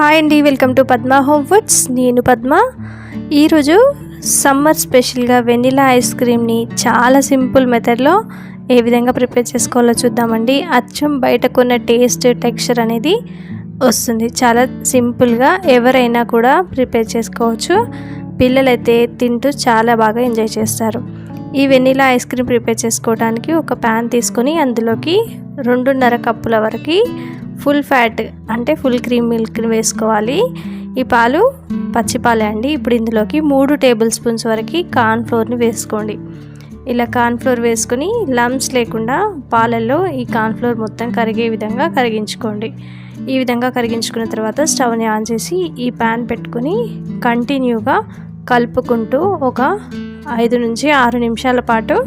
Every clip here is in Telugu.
హాయ్ అండి, welcome to Padma home foods. నేను పద్మ. ఈరోజు సమ్మర్ స్పెషల్గా వెనిలా ఐస్ క్రీమ్ని చాలా సింపుల్ మెథడ్లో ఏ విధంగా ప్రిపేర్ చేసుకోవాలో చూద్దామండి. అచ్చం బయట కొన్న టేస్ట్ టెక్స్చర్ అనేది వస్తుంది. చాలా సింపుల్గా ఎవరైనా కూడా ప్రిపేర్ చేసుకోవచ్చు. పిల్లలైతే తింటూ చాలా బాగా ఎంజాయ్ చేస్తారు. ఈ వెనిలా ఐస్ క్రీమ్ ప్రిపేర్ చేసుకోవడానికి ఒక ప్యాన్ తీసుకొని అందులోకి 2.5 కప్పుల వరకు ఫుల్ ఫ్యాట్ అంటే ఫుల్ క్రీమ్ మిల్క్ని వేసుకోవాలి. ఈ పాలు పచ్చి పాలే అండి. ఇప్పుడు ఇందులోకి 3 టేబుల్ స్పూన్స్ వరకు కార్న్ఫ్లోర్ని వేసుకోండి. ఇలా కార్న్ఫ్లోర్ వేసుకొని లమ్స్ లేకుండా పాలల్లో ఈ కార్న్ఫ్లోర్ మొత్తం కరిగే విధంగా కరిగించుకోండి. ఈ విధంగా కరిగించుకున్న తర్వాత స్టవ్ని ఆన్ చేసి ఈ ప్యాన్ పెట్టుకొని కంటిన్యూగా కలుపుకుంటూ ఒక 5 నుంచి 6 నిమిషాల పాటు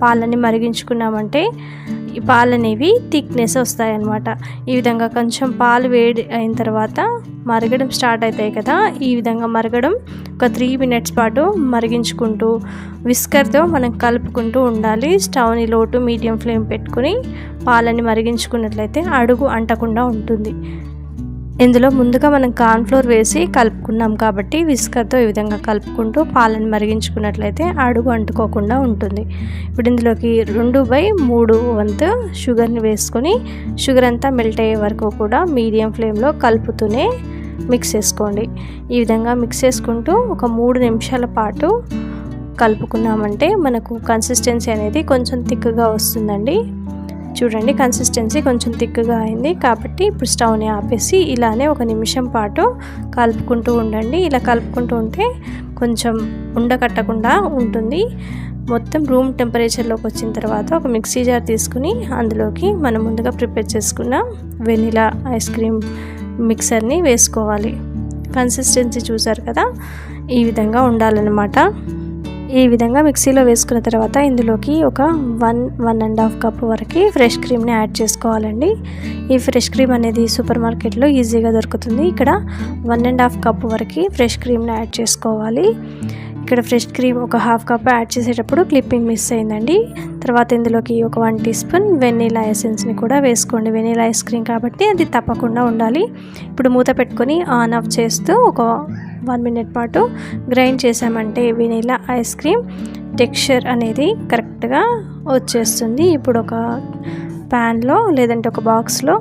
పాలని మరిగించుకున్నామంటే ఈ పాలు అనేవి థిక్నెస్ వస్తాయన్నమాట. ఈ విధంగా కొంచెం పాలు వేడి అయిన తర్వాత మరగడం స్టార్ట్ అవుతాయి కదా. ఈ విధంగా మరగడం ఒక 3 మినిట్స్ పాటు మరిగించుకుంటూ విస్కర్తో మనం కలుపుకుంటూ ఉండాలి. స్టవ్ని లో టు మీడియం ఫ్లేమ్ పెట్టుకుని పాలని మరిగించుకున్నట్లయితే అడుగు అంటకుండా ఉంటుంది. ఇందులో ముందుగా మనం కార్న్ఫ్లోర్ వేసి కలుపుకున్నాం కాబట్టి విస్కర్తో ఈ విధంగా కలుపుకుంటూ పాలను మరిగించుకున్నట్లయితే అడుగు అంటుకోకుండా ఉంటుంది. ఇప్పుడు ఇందులోకి 2/3 వంతు షుగర్ని వేసుకొని షుగర్ అంతా మెల్ట్ అయ్యే వరకు కూడా మీడియం ఫ్లేమ్లో కలుపుతూనే మిక్స్ చేసుకోండి. ఈ విధంగా మిక్స్ చేసుకుంటూ ఒక 3 నిమిషాల పాటు కలుపుకున్నామంటే మనకు కన్సిస్టెన్సీ అనేది కొంచెం థిక్గా వస్తుందండి. చూడండి, కన్సిస్టెన్సీ కొంచెం థిక్గా అయింది కాబట్టి ఇప్పుడు స్టవ్ని ఆపేసి ఇలానే 1 నిమిషం పాటు కలుపుకుంటూ ఉండండి. ఇలా కలుపుకుంటూ ఉంటే కొంచెం ఉండకట్టకుండా ఉంటుంది. మొత్తం రూమ్ టెంపరేచర్లోకి వచ్చిన తర్వాత ఒక మిక్సీ జార్ తీసుకుని అందులోకి మనం ముందుగా ప్రిపేర్ చేసుకున్న వెనిలా ఐస్ క్రీమ్ మిక్సర్ని వేసుకోవాలి. కన్సిస్టెన్సీ చూసారు కదా, ఈ విధంగా ఉండాలన్నమాట. ఈ విధంగా మిక్సీలో వేసుకున్న తర్వాత ఇందులోకి ఒక 1.5 కప్పు వరకు ఫ్రెష్ క్రీమ్ని యాడ్ చేసుకోవాలండి. ఈ ఫ్రెష్ క్రీమ్ అనేది సూపర్ మార్కెట్లో ఈజీగా దొరుకుతుంది. ఇక్కడ 1.5 కప్పు వరకు ఫ్రెష్ క్రీమ్ని యాడ్ చేసుకోవాలి. ఇక్కడ ఫ్రెష్ క్రీమ్ ఒక 1/2 కప్ యాడ్ చేసేటప్పుడు క్లిప్పింగ్ మిస్ అయిందండి. తర్వాత ఇందులోకి ఒక 1 టీ స్పూన్ వెనిలా ఎసెన్స్ని కూడా వేసుకోండి. వెనిలా ఐస్ క్రీమ్ కాబట్టి అది తప్పకుండా ఉండాలి. ఇప్పుడు మూత పెట్టుకొని ఆన్ ఆఫ్ చేస్తూ ఒక 1 మినిట్ పాటు గ్రైండ్ చేసామంటే వెనిలా ఐస్ క్రీమ్ టెక్స్చర్ అనేది కరెక్ట్గా వచ్చేస్తుంది. ఇప్పుడు ఒక ప్యాన్లో లేదంటే ఒక బాక్స్లో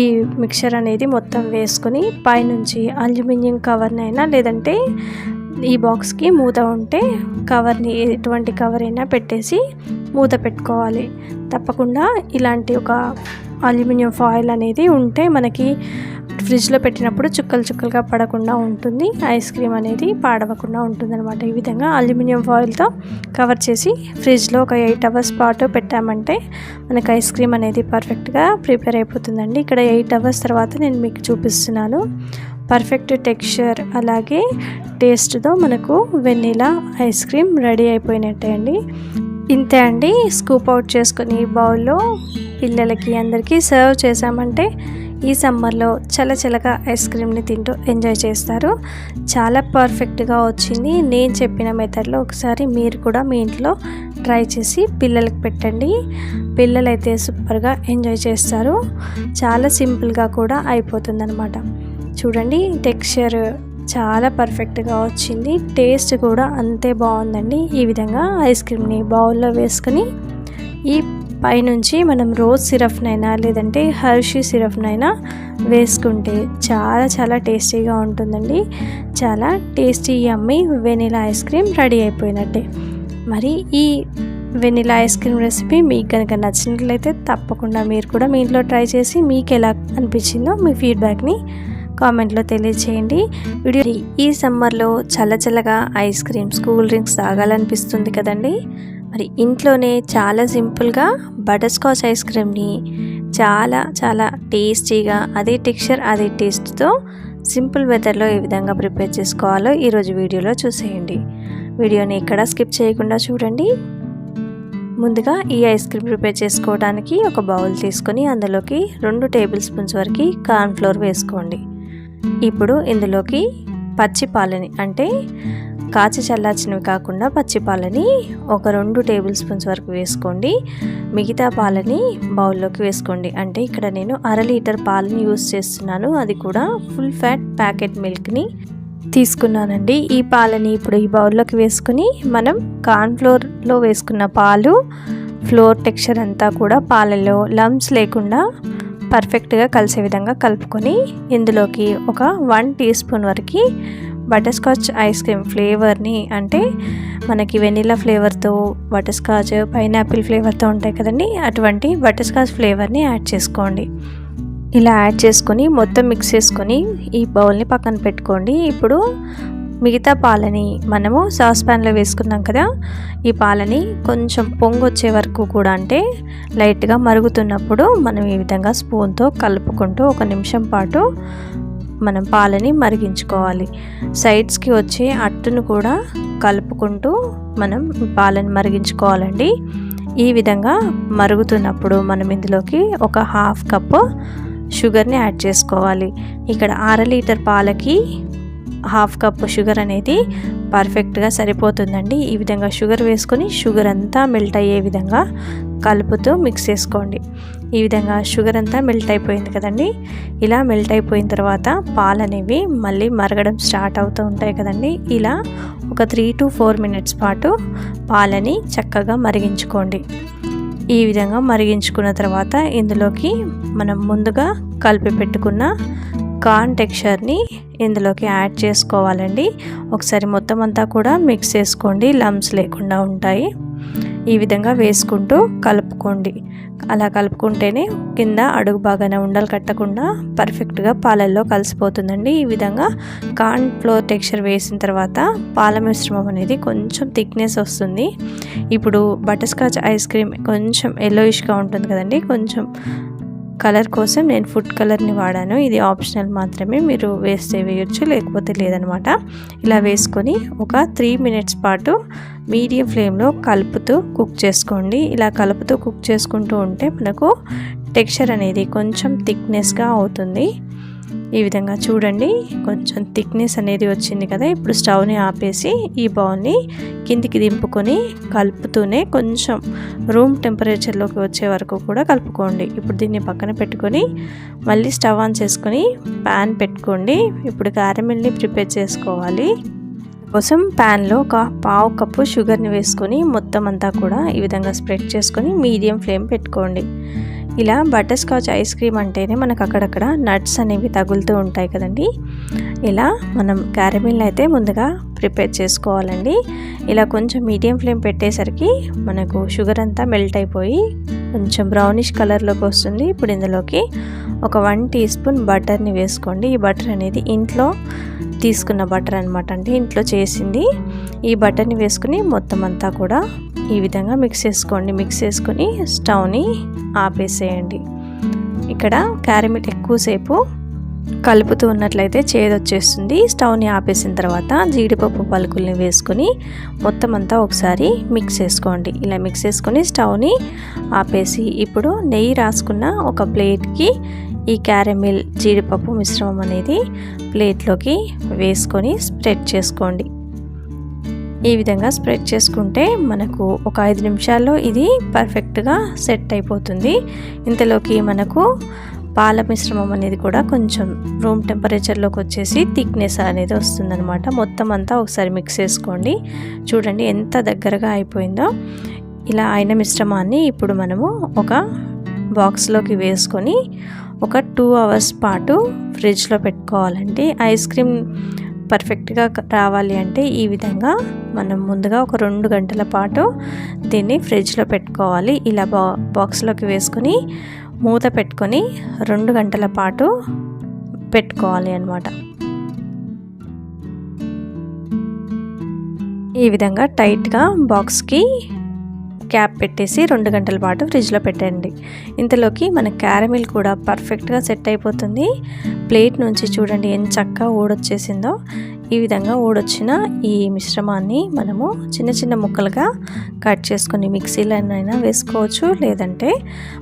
ఈ మిక్చర్ అనేది మొత్తం వేసుకొని పైనుంచి అల్యూమినియం కవర్నైనా లేదంటే ఈ బాక్స్కి మూత ఉంటే కవర్ని ఎటువంటి కవర్ అయినా పెట్టేసి మూత పెట్టుకోవాలి. తప్పకుండా ఇలాంటి ఒక అల్యూమినియం ఫాయిల్ అనేది ఉంటే మనకి ఫ్రిడ్జ్లో పెట్టినప్పుడు చుక్కలు చుక్కలుగా పడకుండా ఉంటుంది. ఐస్ క్రీమ్ అనేది పాడవకుండా ఉంటుంది అనమాట. ఈ విధంగా అల్యూమినియం ఫాయిల్తో కవర్ చేసి ఫ్రిడ్జ్లో ఒక 8 అవర్స్ పాటు పెట్టామంటే మనకి ఐస్ క్రీమ్ అనేది పర్ఫెక్ట్గా ప్రిపేర్ అయిపోతుందండి. ఇక్కడ 8 అవర్స్ తర్వాత నేను మీకు చూపిస్తున్నాను. పర్ఫెక్ట్ టెక్స్చర్ అలాగే టేస్ట్తో మనకు వెనిలా ఐస్ క్రీమ్ రెడీ అయిపోయినట్టే అండి. ఇంతే అండి. స్కూప్ అవుట్ చేసుకొని బౌల్లో పిల్లలకి అందరికీ సర్వ్ చేసామంటే ఈ సమ్మర్లో చల్లచల్లగా ఐస్ క్రీమ్ని తింటూ ఎంజాయ్ చేస్తారు. చాలా పర్ఫెక్ట్గా వచ్చింది. నేను చెప్పిన మెథడ్లో ఒకసారి మీరు కూడా మీ ఇంట్లో ట్రై చేసి పిల్లలకి పెట్టండి. పిల్లలైతే సూపర్గా ఎంజాయ్ చేస్తారు. చాలా సింపుల్గా కూడా అయిపోతుందన్నమాట. చూడంండి, టెక్స్చర్ చాలా పర్ఫెక్ట్గా వచ్చింది. టేస్ట్ కూడా అంతే బాగుందండి. ఈ విధంగా ఐస్ క్రీమ్ని బౌల్లో వేసుకొని ఈ పైనుంచి మనం రోజ్ సిరప్నైనా లేదంటే హర్షీ సిరప్నైనా వేసుకుంటే చాలా చాలా టేస్టీగా ఉంటుందండి. చాలా టేస్టీ యమ్మీ వెనిలా ఐస్ క్రీమ్ రెడీ అయిపోయినట్టే. మరి ఈ వెనిలా ఐస్ క్రీమ్ రెసిపీ మీకు కనుక నచ్చినట్లయితే తప్పకుండా మీరు కూడా మీ ఇంట్లో ట్రై చేసి మీకు ఎలా అనిపించిందో మీ ఫీడ్బ్యాక్ని కామెంట్లో తెలియచేయండి. వీడియో ఈ సమ్మర్లో చల్లచల్లగా ఐస్ క్రీమ్స్ కూల్ డ్రింక్స్ తాగాలనిపిస్తుంది కదండి. మరి ఇంట్లోనే చాలా సింపుల్గా బటర్ స్కాచ్ ఐస్ క్రీమ్ని చాలా చాలా టేస్టీగా అదే టెక్స్చర్ అదే టేస్ట్తో సింపుల్ మెథడ్లో ఏ విధంగా ప్రిపేర్ చేసుకోవాలో ఈరోజు వీడియోలో చూసేయండి. వీడియోని ఇక్కడ స్కిప్ చేయకుండా చూడండి. ముందుగా ఈ ఐస్ క్రీమ్ ప్రిపేర్ చేసుకోవడానికి ఒక బౌల్ తీసుకొని అందులోకి 2 టేబుల్ స్పూన్స్ వరకు కార్న్ఫ్లోర్ వేసుకోండి. ఇప్పుడు ఇందులోకి పచ్చి పాలని అంటే కాచి చల్లార్చినవి కాకుండా పచ్చి పాలని ఒక 2 టేబుల్ స్పూన్స్ వరకు వేసుకోండి. మిగతా పాలని బౌల్లోకి వేసుకోండి. అంటే ఇక్కడ నేను 1/2 లీటర్ పాలని యూస్ చేస్తున్నాను. అది కూడా ఫుల్ ఫ్యాట్ ప్యాకెట్ మిల్క్ని తీసుకున్నానండి. ఈ పాలని ఇప్పుడు ఈ బౌల్లోకి వేసుకుని మనం కార్న్ఫ్లోర్లో వేసుకున్న పాలు ఫ్లోర్ టెక్స్చర్ అంతా కూడా పాలలో లమ్స్ లేకుండా పర్ఫెక్ట్గా కలిసే విధంగా కలుపుకొని ఇందులోకి ఒక 1 టీ స్పూన్ వరకు బటర్ స్కాచ్ ఐస్ క్రీమ్ ఫ్లేవర్ని, అంటే మనకి వెనిలా ఫ్లేవర్తో బటర్ స్కాచ్ పైనాపిల్ ఫ్లేవర్తో ఉంటాయి కదండి, అటువంటి బటర్ స్కాచ్ ఫ్లేవర్ని యాడ్ చేసుకోండి. ఇలా యాడ్ చేసుకొని మొత్తం మిక్స్ చేసుకొని ఈ బౌల్ని పక్కన పెట్టుకోండి. ఇప్పుడు మిగతా పాలని మనము సాస్ ప్యాన్లో వేసుకున్నాం కదా, ఈ పాలని కొంచెం పొంగు వచ్చే వరకు కూడా, అంటే లైట్గా మరుగుతున్నప్పుడు మనం ఈ విధంగా స్పూన్తో కలుపుకుంటూ 1 నిమిషం పాటు మనం పాలని మరిగించుకోవాలి. సైడ్స్కి వచ్చే అట్టును కూడా కలుపుకుంటూ మనం పాలని మరిగించుకోవాలండి. ఈ విధంగా మరుగుతున్నప్పుడు మనం ఇందులోకి ఒక 1/2 కప్పు షుగర్ని యాడ్ చేసుకోవాలి. ఇక్కడ 1/2 లీటర్ పాలకి 1/2 కప్పు షుగర్ అనేది పర్ఫెక్ట్గా సరిపోతుందండి. ఈ విధంగా షుగర్ వేసుకొని షుగర్ అంతా మెల్ట్ అయ్యే విధంగా కలుపుతూ మిక్స్ చేసుకోండి. ఈ విధంగా షుగర్ అంతా మెల్ట్ అయిపోయింది కదండి. ఇలా మెల్ట్ అయిపోయిన తర్వాత పాలు అనేవి మళ్ళీ మరగడం స్టార్ట్ అవుతూ ఉంటాయి కదండి. ఇలా ఒక 3 to 4 మినిట్స్ పాటు పాలని చక్కగా మరిగించుకోండి. ఈ విధంగా మరిగించుకున్న తర్వాత ఇందులోకి మనం ముందుగా కలిపి పెట్టుకున్న కార్న్ టెక్స్చర్ని ఇందులోకి యాడ్ చేసుకోవాలండి. ఒకసారి మొత్తం అంతా కూడా మిక్స్ చేసుకోండి, లమ్స్ లేకుండా ఉంటాయి. ఈ విధంగా వేసుకుంటూ కలుపుకోండి. అలా కలుపుకుంటేనే కింద అడుగు బాగానే ఉండలు కట్టకుండా పర్ఫెక్ట్గా పాలల్లో కలిసిపోతుందండి. ఈ విధంగా కార్న్ ఫ్లోర్ టెక్స్చర్ వేసిన తర్వాత పాల మిశ్రమం అనేది కొంచెం థిక్నెస్ వస్తుంది. ఇప్పుడు బటర్ స్కాచ్ ఐస్ క్రీమ్ కొంచెం ఎల్లోయిష్గా ఉంటుంది కదండి, కొంచెం కలర్ కోసం నేను ఫుడ్ కలర్ని వాడాను. ఇది ఆప్షనల్ మాత్రమే, మీరు వేస్తే వేయొచ్చు, లేకపోతే లేదనమాట. ఇలా వేసుకొని ఒక 3 మినిట్స్ పాటు మీడియం ఫ్లేమ్లో కలుపుతూ కుక్ చేసుకోండి. ఇలా కలుపుతూ కుక్ చేసుకుంటూ ఉంటే మనకు టెక్స్చర్ అనేది కొంచెం థిక్నెస్గా అవుతుంది. ఈ విధంగా చూడండి, కొంచెం థిక్నెస్ అనేది వచ్చింది కదా. ఇప్పుడు స్టవ్ని ఆపేసి ఈ బౌల్ని కిందికి దింపుకొని కలుపుతూనే కొంచెం రూమ్ టెంపరేచర్లోకి వచ్చే వరకు కూడా కలుపుకోండి. ఇప్పుడు దీన్ని పక్కన పెట్టుకొని మళ్ళీ స్టవ్ ఆన్ చేసుకొని ప్యాన్ పెట్టుకోండి. ఇప్పుడు క్యారమెల్ని ప్రిపేర్ చేసుకోవాలి. కోసం ప్యాన్లో ఒక 1/2 కప్పు షుగర్ని వేసుకొని మొత్తం అంతా కూడా ఈ విధంగా స్ప్రెడ్ చేసుకొని మీడియం ఫ్లేమ్ పెట్టుకోండి. ఇలా బటర్ స్కాచ్ ఐస్ క్రీమ్ అంటేనే మనకు అక్కడక్కడ నట్స్ అనేవి తగులుతూ ఉంటాయి కదండి. ఇలా మనం క్యారమెల్ అయితే ముందుగా ప్రిపేర్ చేసుకోవాలండి. ఇలా కొంచెం మీడియం ఫ్లేమ్ పెట్టేసరికి మనకు షుగర్ అంతా మెల్ట్ అయిపోయి కొంచెం బ్రౌనిష్ కలర్లోకి వస్తుంది. ఇప్పుడు ఇందులోకి ఒక 1 టీ స్పూన్ బటర్ని వేసుకోండి. ఈ బటర్ అనేది ఇంట్లో తీసుకున్న బటర్ అనమాట, అంటే ఇంట్లో చేసింది. ఈ బటర్ని వేసుకుని మొత్తం అంతా కూడా ఈ విధంగా మిక్స్ చేసుకోండి. మిక్స్ చేసుకొని స్టవ్ని ఆపేసేయండి. ఇక్కడ క్యారమెల్ ఎక్కువసేపు కలుపుతూ ఉన్నట్లయితే చేదొచ్చేస్తుంది. స్టవ్ని ఆపేసిన తర్వాత జీడిపప్పు పలుకుల్ని వేసుకొని మొత్తం అంతా ఒకసారి మిక్స్ చేసుకోండి. ఇలా మిక్స్ చేసుకొని స్టవ్ని ఆపేసి ఇప్పుడు నెయ్యి రాసుకున్న ఒక ప్లేట్కి ఈ క్యారమెల్ జీడిపప్పు మిశ్రమం అనేది ప్లేట్లోకి వేసుకొని స్ప్రెడ్ చేసుకోండి. ఈ విధంగా స్ప్రెడ్ చేసుకుంటే మనకు ఒక 5 నిమిషాల్లో ఇది పర్ఫెక్ట్గా సెట్ అయిపోతుంది. ఇంతలోకి మనకు పాల మిశ్రమం అనేది కూడా కొంచెం రూమ్ టెంపరేచర్లోకి వచ్చేసి థిక్నెస్ అనేది వస్తుందన్నమాట. మొత్తం అంతా ఒకసారి మిక్స్ చేసుకోండి. చూడండి ఎంత దగ్గరగా అయిపోయిందో. ఇలా అయిన మిశ్రమాన్ని ఇప్పుడు మనము ఒక బాక్స్లోకి వేసుకొని ఒక 2 అవర్స్ పాటు ఫ్రిడ్జ్లో పెట్టుకోవాలండి. ఐస్ క్రీమ్ పర్ఫెక్ట్గా రావాలి అంటే ఈ విధంగా మనం ముందుగా ఒక 2 గంటల పాటు దీన్ని ఫ్రిడ్జ్లో పెట్టుకోవాలి. ఇలా బాక్స్లోకి వేసుకొని మూత పెట్టుకొని 2 గంటల పాటు పెట్టుకోవాలి అన్నమాట. ఈ విధంగా టైట్గా బాక్స్కి క్యాప్ పెట్టేసి 2 గంటల పాటు ఫ్రిడ్జ్లో పెట్టండి. ఇంతలోకి మన క్యారమెల్ కూడా పర్ఫెక్ట్గా సెట్ అయిపోతుంది. ప్లేట్ నుంచి చూడండి ఎంత చక్కగా ఊడొచ్చేసిందో. ఈ విధంగా ఊడొచ్చిన ఈ మిశ్రమాన్ని మనము చిన్న చిన్న ముక్కలుగా కట్ చేసుకొని మిక్సీలోనైనా వేసుకోవచ్చు, లేదంటే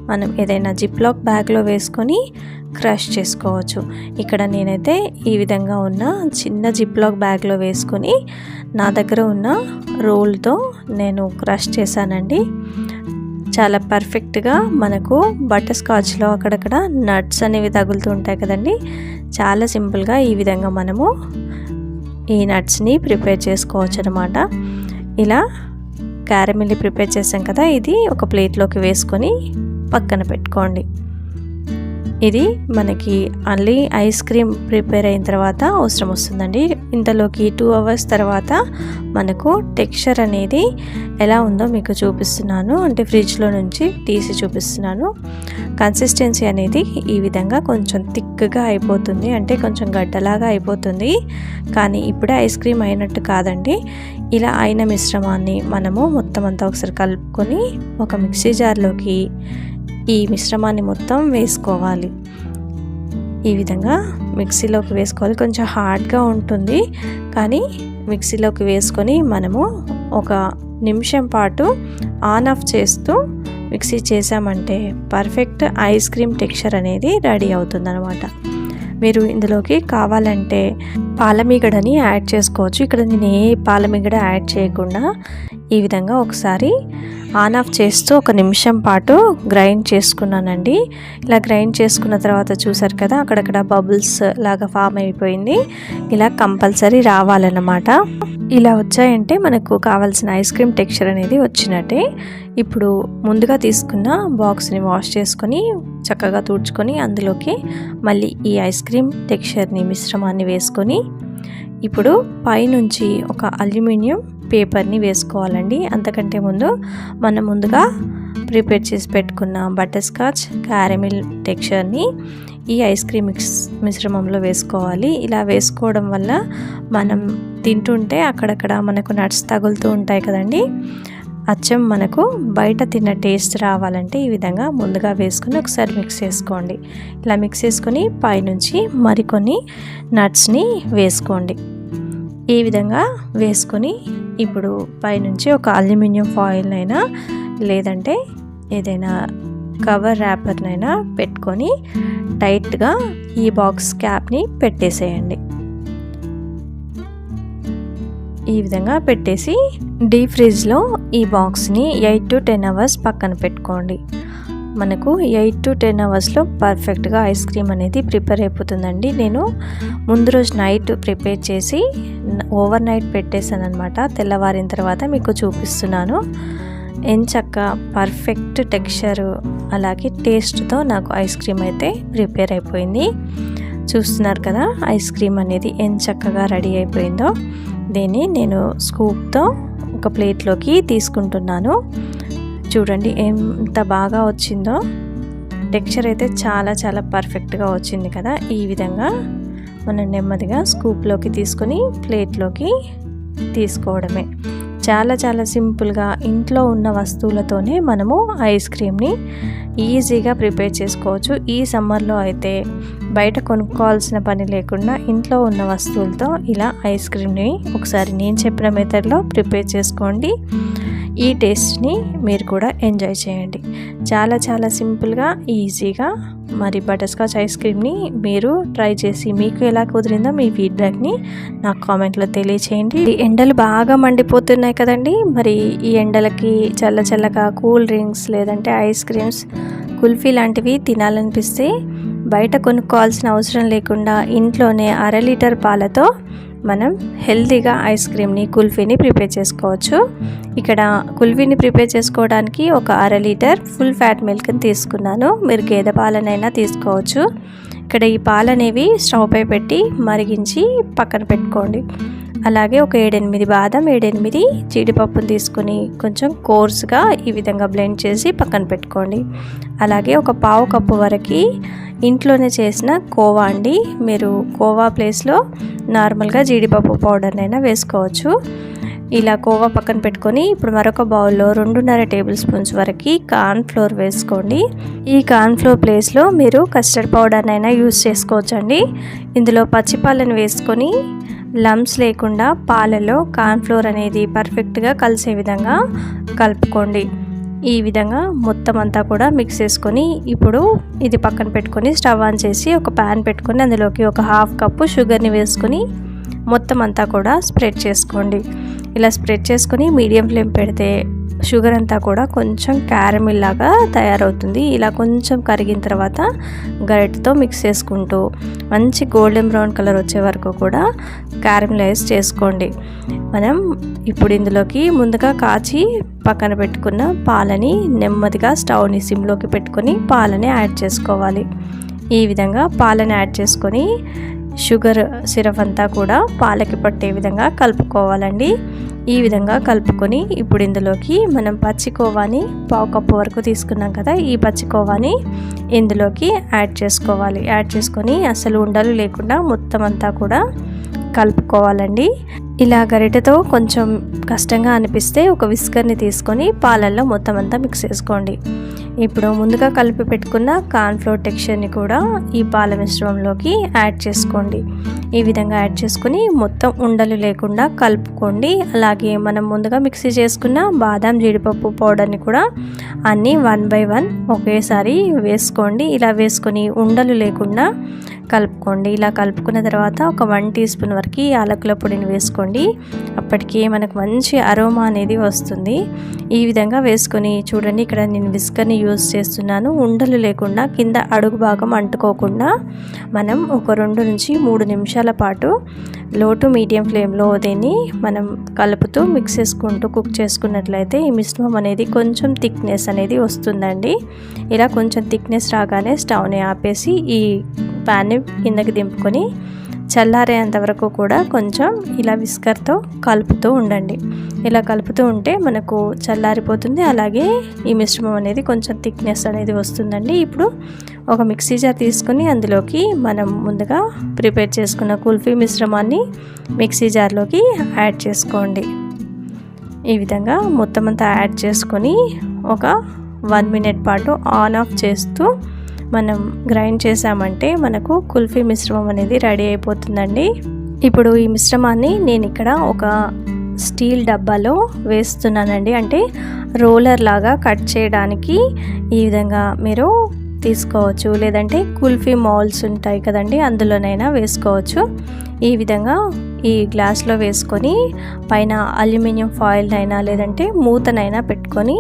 మనం ఏదైనా జిప్లాక్ బ్యాగ్లో వేసుకొని క్రష్ చేసుకోవచ్చు. ఇక్కడ నేనైతే ఈ విధంగా ఉన్న చిన్న జిప్లాక్ బ్యాగ్లో వేసుకొని నా దగ్గర ఉన్న రోల్తో నేను క్రష్ చేశానండి. చాలా పర్ఫెక్ట్గా మనకు బటర్ స్కాచ్లో అక్కడక్కడ నట్స్ అనేవి తగులుతూ ఉంటాయి కదండి. చాలా సింపుల్గా ఈ విధంగా మనము ఈ నట్స్ని ప్రిపేర్ చేసుకోవచ్చు అన్నమాట. ఇలా క్యారమిల్ని ప్రిపేర్ చేసాం కదా, ఇది ఒక ప్లేట్లోకి వేసుకొని పక్కన పెట్టుకోండి. ఇది మనకి మళ్ళీ ఐస్ క్రీమ్ ప్రిపేర్ అయిన తర్వాత అవసరం వస్తుందండి. ఇంతలోకి 2 hours తర్వాత మనకు టెక్స్చర్ అనేది ఎలా ఉందో మీకు చూపిస్తున్నాను, అంటే ఫ్రిడ్జ్లో నుంచి తీసి చూపిస్తున్నాను. కన్సిస్టెన్సీ అనేది ఈ విధంగా కొంచెం థిక్గా అయిపోతుంది, అంటే కొంచెం గడ్డలాగా అయిపోతుంది. కానీ ఇప్పుడే ఐస్ క్రీమ్ అయినట్టు కాదండి. ఇలా అయిన మిశ్రమాన్ని మనము మొత్తం అంతా ఒకసారి కలుపుకొని ఒక మిక్సీ జార్లోకి ఈ మిశ్రమాన్ని మొత్తం వేసుకోవాలి. ఈ విధంగా మిక్సీలోకి వేసుకోవాలి. కొంచెం హార్డ్గా ఉంటుంది, కానీ మిక్సీలోకి వేసుకొని మనము ఒక నిమిషం పాటు ఆన్ ఆఫ్ చేస్తూ మిక్సీ చేసామంటే పర్ఫెక్ట్ ఐస్ క్రీమ్ టెక్స్చర్ అనేది రెడీ అవుతుందన్నమాట. మీరు ఇందులోకి కావాలంటే పాలమీగడని యాడ్ చేసుకోవచ్చు. ఇక్కడ నేను ఏ పాలమీగడ యాడ్ చేయకుండా ఈ విధంగా ఒకసారి ఆన్ ఆఫ్ చేస్తూ ఒక నిమిషం పాటు గ్రైండ్ చేసుకున్నానండి. ఇలా గ్రైండ్ చేసుకున్న తర్వాత చూసారు కదా, అక్కడక్కడ బబుల్స్ లాగా ఫామ్ అయిపోయింది. ఇలా కంపల్సరీ రావాలన్నమాట. ఇలా వచ్చాయంటే మనకు కావాల్సిన ఐస్ క్రీమ్ టెక్స్చర్ అనేది వచ్చినట్టే. ఇప్పుడు ముందుగా తీసుకున్న బాక్స్ని వాష్ చేసుకొని చక్కగా తుడుచుకొని అందులోకి మళ్ళీ ఈ ఐస్ క్రీమ్ టెక్స్చర్ని మిశ్రమాన్ని వేసుకొని ఇప్పుడు పైనుంచి ఒక అల్యూమినియం పేపర్ని వేసుకోవాలండి. అంతకంటే ముందు మనం ముందుగా ప్రిపేర్ చేసి పెట్టుకున్న బటర్ స్కాచ్ క్యారమిల్ టెక్స్చర్ని ఈ ఐస్ క్రీమ్ మిశ్రమంలో వేసుకోవాలి. ఇలా వేసుకోవడం వల్ల మనం తింటుంటే అక్కడక్కడ మనకు నట్స్ తగులుతూ ఉంటాయి కదండి, అచ్చం మనకు బయట తిన్న టేస్ట్ రావాలంటే ఈ విధంగా ముందుగా వేసుకొని ఒకసారి మిక్స్ చేసుకోండి. ఇలా మిక్స్ చేసుకొని పైనుంచి మరికొన్ని నట్స్ని వేసుకోండి. ఈ విధంగా వేసుకొని ఇప్పుడు పైనుంచి ఒక అల్యూమినియం ఫాయిల్ అయినా లేదంటే ఏదైనా కవర్ ర్యాపర్నైనా పెట్టుకొని టైట్గా ఈ బాక్స్ క్యాప్ని పెట్టేసేయండి. ఈ విధంగా పెట్టేసి డీప్ ఫ్రిడ్జ్లో ఈ బాక్స్ని 8 to 10 hours పక్కన పెట్టుకోండి. మనకు 8 to 10 hours పర్ఫెక్ట్గా ఐస్ క్రీమ్ అనేది ప్రిపేర్ అయిపోతుందండి. నేను ముందు రోజు నైట్ ప్రిపేర్ చేసి ఓవర్ నైట్ పెట్టేశాను అనమాట. తెల్లవారిన తర్వాత మీకు చూపిస్తున్నాను. ఎంచక్క పర్ఫెక్ట్ టెక్స్చర్ అలాగే టేస్ట్తో నాకు ఐస్ క్రీమ్ అయితే ప్రిపేర్ అయిపోయింది. చూస్తున్నారు కదా ఐస్ క్రీమ్ అనేది ఎంచక్కగా రెడీ అయిపోయిందో. దీన్ని నేను స్కూప్తో ఒక ప్లేట్లోకి తీసుకుంటున్నాను. చూడండి ఎంత బాగా వచ్చిందో. టెక్స్చర్ అయితే చాలా చాలా పర్ఫెక్ట్గా వచ్చింది కదా. ఈ విధంగా మనం నెమ్మదిగా స్కూప్లోకి తీసుకొని ప్లేట్లోకి తీసుకోవడమే. చాలా చాలా సింపుల్గా ఇంట్లో ఉన్న వస్తువులతోనే మనము ఐస్ క్రీమ్ని ఈజీగా ప్రిపేర్ చేసుకోవచ్చు. ఈ సమ్మర్లో అయితే బయట కొనుక్కోవాల్సిన పని లేకుండా ఇంట్లో ఉన్న వస్తువులతో ఇలా ఐస్ క్రీమ్ని ఒకసారి నేను చెప్పిన మెథడ్లో ప్రిపేర్ చేసుకోండి. ఈ టేస్ట్ని మీరు కూడా ఎంజాయ్ చేయండి. చాలా చాలా సింపుల్గా ఈజీగా మరి బటర్ స్కాచ్ ఐస్ క్రీమ్ని మీరు ట్రై చేసి మీకు ఎలా కుదిరిందో మీ ఫీడ్బ్యాక్ని నాకు కామెంట్లో తెలియచేయండి. ఎండలు బాగా మండిపోతున్నాయి కదండి. మరి ఈ ఎండలకి చల్ల చల్లగా కూల్ డ్రింక్స్ లేదంటే ఐస్ క్రీమ్స్ కుల్ఫీ లాంటివి తినాలనిపిస్తే బయట కొనుక్కోవాల్సిన అవసరం లేకుండా ఇంట్లోనే 1/2 లీటర్ పాలతో మనం హెల్తీగా ఐస్ క్రీమ్ని కుల్ఫీని ప్రిపేర్ చేసుకోవచ్చు. ఇక్కడ కుల్ఫీని ప్రిపేర్ చేసుకోవడానికి ఒక 1/2 లీటర్ ఫుల్ ఫ్యాట్ మిల్క్ని తీసుకున్నాను. మీరు గేదె పాలనైనా తీసుకోవచ్చు. ఇక్కడ ఈ పాలు అనేవి స్టవ్ పై పెట్టి మరిగించి పక్కన పెట్టుకోండి. అలాగే ఒక 7-8 బాదం 7-8 జీడిపప్పును తీసుకొని కొంచెం కోర్స్గా ఈ విధంగా బ్లెండ్ చేసి పక్కన పెట్టుకోండి. అలాగే ఒక 1/2 కప్పు వరకు ఇంట్లోనే చేసిన కోవా అండి. మీరు కోవా ప్లేస్లో నార్మల్గా జీడిపప్పు పౌడర్నైనా వేసుకోవచ్చు. ఇలా కోవా పక్కన పెట్టుకొని ఇప్పుడు మరొక బౌల్లో 2.5 టేబుల్ స్పూన్స్ వరకు కార్న్ ఫ్లోర్ వేసుకోండి. ఈ కార్న్ ఫ్లోర్ ప్లేస్లో మీరు కస్టర్డ్ పౌడర్నైనా యూస్ చేసుకోవచ్చండి. ఇందులో పచ్చిపాలను వేసుకొని లమ్స్ లేకుండా పాలలో కార్న్ఫ్లోర్ అనేది పర్ఫెక్ట్గా కలిసే విధంగా కలుపుకోండి. ఈ విధంగా మొత్తం అంతా కూడా మిక్స్ చేసుకొని ఇప్పుడు ఇది పక్కన పెట్టుకొని స్టవ్ ఆన్ చేసి ఒక ప్యాన్ పెట్టుకొని అందులోకి ఒక 1/2 కప్పు షుగర్ని వేసుకొని మొత్తం అంతా కూడా స్ప్రెడ్ చేసుకోండి. ఇలా స్ప్రెడ్ చేసుకొని మీడియం ఫ్లేమ్ పెడితే షుగర్ అంతా కూడా కొంచెం క్యారమిల్ లాగా తయారవుతుంది. ఇలా కొంచెం కరిగిన తర్వాత గరిటెతో మిక్స్ చేసుకుంటూ మంచి గోల్డెన్ బ్రౌన్ కలర్ వచ్చే వరకు కూడా క్యారమిలైజ్ చేసుకోండి. మనం ఇప్పుడు ఇందులోకి ముందుగా కాచి పక్కన పెట్టుకున్న పాలని నెమ్మదిగా స్టవ్ని సిమ్లోకి పెట్టుకొని పాలని యాడ్ చేసుకోవాలి. ఈ విధంగా పాలని యాడ్ చేసుకొని షుగర్ సిరప్ అంతా కూడా పాలకి పట్టే విధంగా కలుపుకోవాలండి. ఈ విధంగా కలుపుకొని ఇప్పుడు ఇందులోకి మనం పచ్చికోవాని 1/2 కప్పు వరకు తీసుకున్నాం కదా, ఈ పచ్చికోవాని ఇందులోకి యాడ్ చేసుకోవాలి. యాడ్ చేసుకొని అసలు ఉండలు లేకుండా మొత్తం అంతా కూడా కలుపుకోవాలండి. ఇలా గరిటెతో కొంచెం కష్టంగా అనిపిస్తే ఒక విస్కర్ని తీసుకొని పాలల్లో మొత్తం అంతా మిక్స్ చేసుకోండి. ఇప్పుడు ముందుగా కలిపి పెట్టుకున్న కార్న్ఫ్లోర్ టెక్స్చర్ని కూడా ఈ పాల మిశ్రమంలోకి యాడ్ చేసుకోండి. ఈ విధంగా యాడ్ చేసుకుని మొత్తం ఉండలు లేకుండా కలుపుకోండి. అలాగే మనం ముందుగా మిక్సీ చేసుకున్న బాదాం జీడిపప్పు పౌడర్ని కూడా అన్నీ 1 by 1 ఒకేసారి వేసుకోండి. ఇలా వేసుకొని ఉండలు లేకుండా కలుపుకోండి. ఇలా కలుపుకున్న తర్వాత ఒక 1 టీ స్పూన్ వరకు యాలకుల పొడిని వేసుకోండి. అప్పటికి మనకు మంచి అరోమా అనేది వస్తుంది. ఈ విధంగా వేసుకొని చూడండి, ఇక్కడ నేను విస్కర్ని యూజ్ చేస్తున్నాను. ఉండలు లేకుండా కింద అడుగు భాగం అంటుకోకుండా మనం ఒక 2 నుంచి 3 నిమిషాల పాటు లో టు మీడియం ఫ్లేమ్లో దీన్ని మనం కలుపుతూ మిక్స్ చేసుకుంటూ కుక్ చేసుకున్నట్లయితే ఈ మిశ్రమం అనేది కొంచెం థిక్నెస్ అనేది వస్తుందండి. ఇలా కొంచెం థిక్నెస్ రాగానే స్టవ్ని ఆపేసి ఈ ప్యాన్ని కిందకి దింపుకొని చల్లారేంత వరకు కూడా కొంచెం ఇలా విస్కర్తో కలుపుతూ ఉండండి. ఇలా కలుపుతూ ఉంటే మనకు చల్లారిపోతుంది. అలాగే ఈ మిశ్రమం అనేది కొంచెం థిక్నెస్ అనేది వస్తుందండి. ఇప్పుడు ఒక మిక్సీ జార్ తీసుకొని అందులోకి మనం ముందుగా ప్రిపేర్ చేసుకున్న కుల్ఫీ మిశ్రమాన్ని మిక్సీ జార్లోకి యాడ్ చేసుకోండి. ఈ విధంగా మొత్తం అంతా యాడ్ చేసుకొని ఒక 1 మినిట్ పాటు ఆన్ ఆఫ్ చేస్తూ మనం గ్రైండ్ చేసామంటే మనకు కుల్ఫీ మిశ్రమం అనేది రెడీ అయిపోతుందండి. ఇప్పుడు ఈ మిశ్రమాన్ని నేను ఇక్కడ ఒక స్టీల్ డబ్బాలో వేస్తున్నానండి. అంటే రోలర్ లాగా కట్ చేయడానికి ఈ విధంగా మీరు తీసుకోవచ్చు, లేదంటే కుల్ఫీ మౌల్స్ ఉంటాయి కదండి, అందులోనైనా వేసుకోవచ్చు. ఈ విధంగా ఈ గ్లాస్లో వేసుకొని పైన అల్యూమినియం ఫాయిల్ అయినా లేదంటే మూతనైనా పెట్టుకొని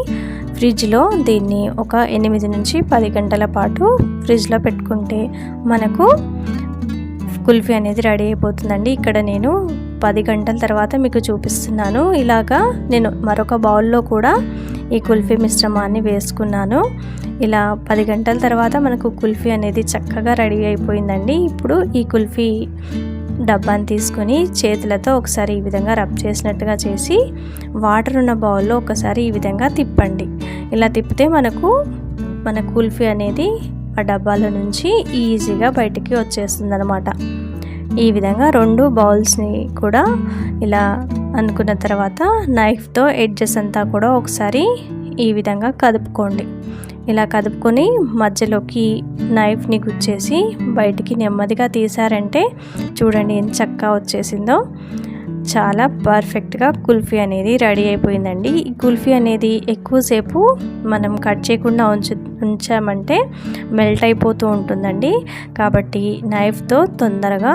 ఫ్రిడ్జ్లో దీన్ని ఒక 8 నుంచి 10 గంటల పాటు ఫ్రిడ్జ్లో పెట్టుకుంటే మనకు కుల్ఫీ అనేది రెడీ అయిపోతుందండి. ఇక్కడ నేను 10 గంటల తర్వాత మీకు చూపిస్తున్నాను. ఇలాగా నేను మరొక బౌల్లో కూడా ఈ కుల్ఫీ మిశ్రమాన్ని వేసుకున్నాను. ఇలా 10 గంటల తర్వాత మనకు కుల్ఫీ అనేది చక్కగా రెడీ అయిపోయిందండి. ఇప్పుడు ఈ కుల్ఫీ డబ్బాని తీసుకొని చేతులతో ఒకసారి ఈ విధంగా రబ్ చేసినట్టుగా చేసి వాటర్ ఉన్న బౌల్లో ఒకసారి ఈ విధంగా తిప్పండి. ఇలా తిప్పితే మన కుల్ఫీ అనేది ఆ డబ్బాలో నుంచి ఈజీగా బయటికి వచ్చేస్తుంది అన్నమాట. ఈ విధంగా 2 బౌల్స్ని కూడా ఇలా అనుకున్న తర్వాత నైఫ్తో ఎడ్జెస్ అంతా కూడా ఒకసారి ఈ విధంగా కదుపుకోండి. ఇలా కదుపుకొని మధ్యలోకి నైఫ్ని గుచ్చేసి బయటికి నెమ్మదిగా తీసారంటే చూడండి ఎంత చక్కగా వచ్చేసిందో. చాలా పర్ఫెక్ట్గా కుల్ఫీ అనేది రెడీ అయిపోయిందండి. ఈ కుల్ఫీ అనేది ఎక్కువసేపు మనం కట్ చేయకుండా ఉంచామంటే మెల్ట్ అయిపోతూ ఉంటుందండి. కాబట్టి నైఫ్తో తొందరగా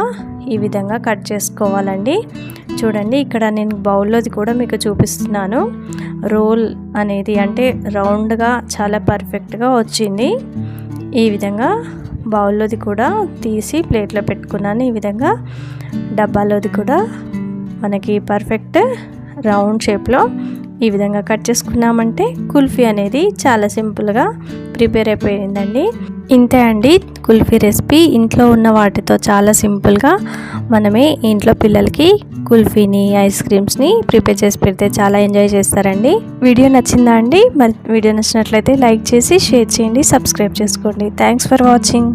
ఈ విధంగా కట్ చేసుకోవాలండి. చూడండి, ఇక్కడ నేను బౌల్లోది కూడా మీకు చూపిస్తున్నాను. రోల్ అనేది అంటే రౌండ్గా చాలా పర్ఫెక్ట్గా వచ్చింది. ఈ విధంగా బౌల్లోది కూడా తీసి ప్లేట్లో పెట్టుకున్నాను. ఈ విధంగా డబ్బాలోది కూడా మనకి పర్ఫెక్ట్ రౌండ్ షేప్లో ఈ విధంగా కట్ చేసుకున్నామంటే కుల్ఫీ అనేది చాలా సింపుల్గా ప్రిపేర్ అయిపోయిందండి. ఇంతే అండి కుల్ఫీ రెసిపీ. ఇంట్లో ఉన్న వాటితో చాలా సింపుల్గా మనమే ఇంట్లో పిల్లలకి కుల్ఫీని, ఐస్ క్రీమ్స్ని ప్రిపేర్ చేసి పెడితే చాలా ఎంజాయ్ చేస్తారండి. వీడియో నచ్చిందా అండి? మరి వీడియో నచ్చినట్లయితే లైక్ చేసి షేర్ చేయండి, సబ్స్క్రైబ్ చేసుకోండి. Thanks for watching.